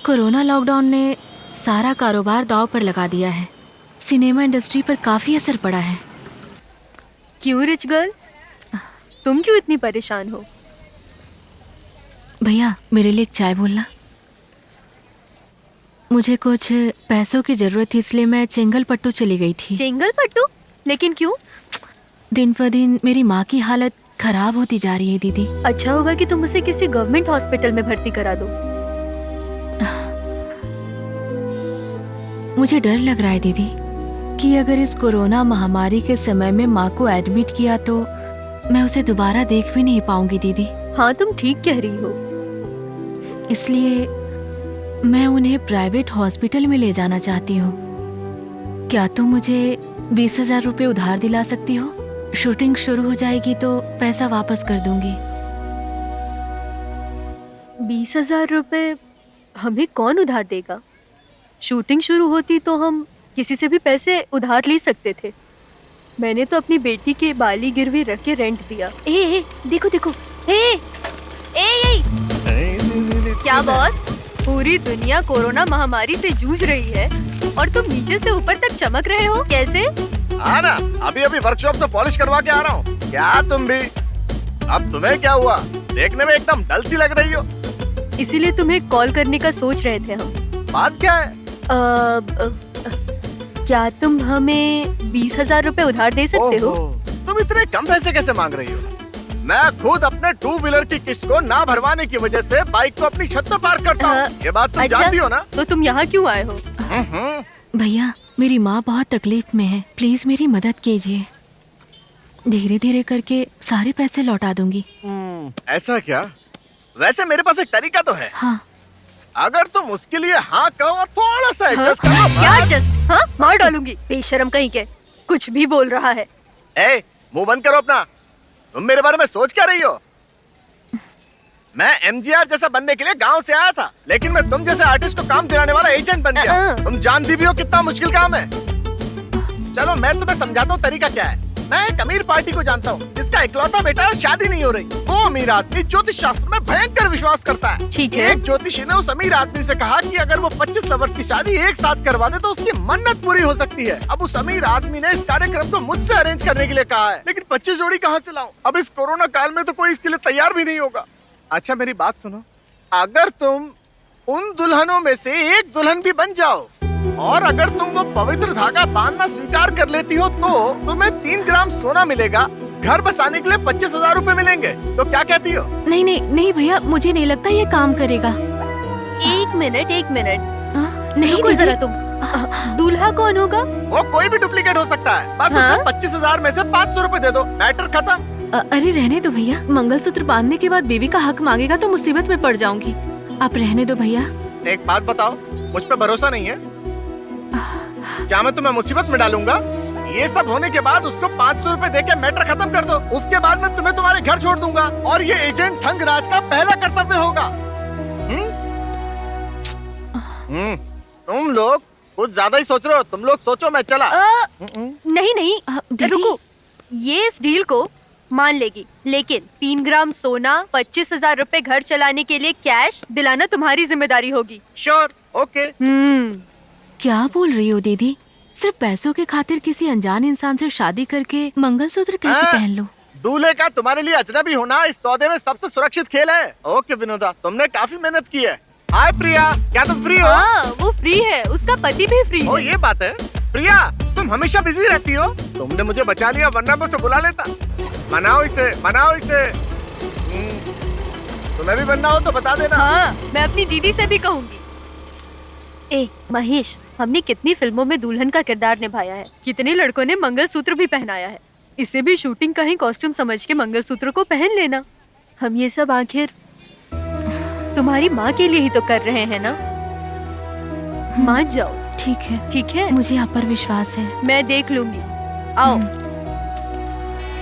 Corona lockdown ने सारा कारोबार दांव पर लगा दिया है। सिनेमा इंडस्ट्री पर काफी असर पड़ा है। क्यों रिच गर्ल, तुम क्यों इतनी परेशान हो? भैया मेरे लिए एक चाय बोलना। मुझे कुछ पैसों की जरूरत थी, इसलिए मैं चेंगलपट्टू चली गई थी। चेंगलपट्टू? लेकिन क्यों? दिन पर दिन मेरी माँ की हालत खराब होती जा रही है दीदी। अच्छा होगा कि तुम उसे किसी गवर्नमेंट हॉस्पिटल में भर्ती करा दो। मुझे डर लग रहा है दीदी कि अगर इस कोरोना महामारी के समय में माँ को एडमिट किया तो मैं उसे दोबारा देख भी नहीं पाऊंगी दीदी। हाँ, तुम ठीक कह रही हो। इसलिए मैं उन्हें प्राइवेट हॉस्पिटल में ले जाना चाहती हूँ। क्या तुम मुझे 20,000 रुपए उधार दिला सकती हो? शूटिंग शुरू हो जाएगी तो पैसा वापस कर दूंगी। 20,000 रुपए हमें कौन उधार देगा? शूटिंग शुरू होती तो हम किसी से भी पैसे उधार ले सकते थे। मैंने तो अपनी बेटी के बाली गिरवी रख के रेंट दिया। ए, देखो देखो, ए, क्या बॉस, पूरी दुनिया कोरोना महामारी से जूझ रही है और तुम नीचे से ऊपर तक चमक रहे हो, कैसे? ना अभी वर्कशॉप से पॉलिश करवा के आ रहा हूँ। क्या तुम भी? अब तुम्हें क्या हुआ? देखने में एकदम डल सी लग रही हो। इसीलिए तुम्हें कॉल करने का सोच रहे थे हम। बात क्या है? क्या तुम हमें 20,000 रुपए उधार दे सकते हो? तुम इतने कम पैसे कैसे मांग रही हो? मैं खुद अपने 2 व्हीलर की किस्त को ना भरवाने की वजह से बाइक को अपनी छत पे पार्क करता हूँ। ये बात तुम जानती हो ना? तो तुम यहाँ क्यों आए हो? भैया मेरी माँ बहुत तकलीफ में है, प्लीज मेरी मदद कीजिए। धीरे धीरे करके सारे पैसे लौटा दूंगी। ऐसा क्या? वैसे मेरे पास एक तरीका तो है। हाँ। अगर तुम उसके लिए हाँ कहो और थोड़ा सा एडजस्ट हाँ? करो। क्या एडजस्ट? हाँ, मार डालूंगी। बेशरम कहीं के, कुछ भी बोल रहा है। ए, मुंह बंद करो अपना। तुम मेरे बारे में सोच क्या रही हो? मैं एमजीआर जैसा बनने के लिए गांव से आया था, लेकिन मैं तुम जैसे आर्टिस्ट को काम दिलाने वाला एजेंट बन गया। तुम जानती भी हो कितना मुश्किल काम है। चलो मैं तुम्हें समझाता हूँ तरीका क्या है। मैं एक अमीर पार्टी को जानता हूँ जिसका इकलौता बेटा और शादी नहीं हो रही। वो अमीर आदमी ज्योतिष शास्त्र में भयंकर विश्वास करता है। ठीक है। एक ज्योतिषी ने उस अमीर आदमी से कहा कि अगर वो 25 लवर्स की शादी एक साथ करवा दे तो उसकी मन्नत पूरी हो सकती है। अब उस अमीर आदमी ने इस कार्यक्रम को मुझसे अरेंज करने के लिए कहा है, लेकिन 25 जोड़ी कहाँ से लाऊं? अब इस कोरोना काल में तो कोई इसके लिए तैयार भी नहीं होगा। अच्छा मेरी बात सुनो, अगर तुम उन दुल्हनों में से एक दुल्हन भी बन जाओ और अगर तुम वो पवित्र धागा बांधना स्वीकार कर लेती हो तो तुम्हें 3 ग्राम सोना मिलेगा, घर बसाने के लिए 25,000 रुपए मिलेंगे। तो क्या कहती हो? नहीं नहीं नहीं भैया, मुझे नहीं लगता ये काम करेगा। एक मिनट नहीं रुको दीदी। जरा तुम। दूल्हा कौन होगा? वो कोई भी डुप्लीकेट हो सकता है। बस हाँ? उसे 25,000 में से 500 रुपए दे दो, मैटर खत्म। अरे रहने दो भैया, मंगलसूत्र बांधने के बाद बीवी का हक मांगेगा तो मुसीबत में पड़ जाऊंगी। आप रहने दो भैया। एक बात बताओ, मुझ पे भरोसा नहीं है? क्या मैं तुम्हें मुसीबत में डालूंगा? ये सब होने के बाद उसको 500 रुपए देके मैटर खत्म कर दो। उसके बाद मैं तुम्हें तुम्हारे घर छोड़ दूंगा और ये एजेंट ठंगराज का पहला कर्तव्य होगा। तुम लोग कुछ ज्यादा ही सोच रहे हो। तुम लोग सोचो, मैं चला। नहीं दीदी। रुको, ये इस डील को मान लेगी, लेकिन 3 ग्राम सोना, 25,000 रुपए घर चलाने के लिए कैश दिलाना तुम्हारी जिम्मेदारी होगी। Sure, okay. क्या बोल रही हो दीदी? सिर्फ पैसों के खातिर किसी अनजान इंसान से शादी करके मंगलसूत्र कैसे पहन लो? दूल्हे का तुम्हारे लिए अजनबी होना इस सौदे में सबसे सुरक्षित खेल है। ओके विनोदा, तुमने काफी मेहनत की है। हाय प्रिया, क्या तुम फ्री हो? हाँ, वो फ्री है, उसका पति भी फ्री ओ है। ये बात है। प्रिया, तुम हमेशा बिजी रहती हो। तुमने मुझे बचा लिया, वरना मैं उसे बुला लेता। मनाओ इसे, मनाओ इसे। तुम्हें भी बनना हो तो बता देना। हाँ, मैं अपनी दीदी से भी कहूँगी। ए महेश, हमने कितनी फिल्मों में दुल्हन का किरदार निभाया है, कितने लड़कों ने मंगलसूत्र भी पहनाया है। इसे भी शूटिंग का ही कॉस्ट्यूम समझ के मंगलसूत्र को पहन लेना। हम ये सब आखिर तुम्हारी माँ के लिए ही तो कर रहे हैं ना। मान जाओ। ठीक है, ठीक है, मुझे आप पर विश्वास है। मैं देख लूंगी। आओ।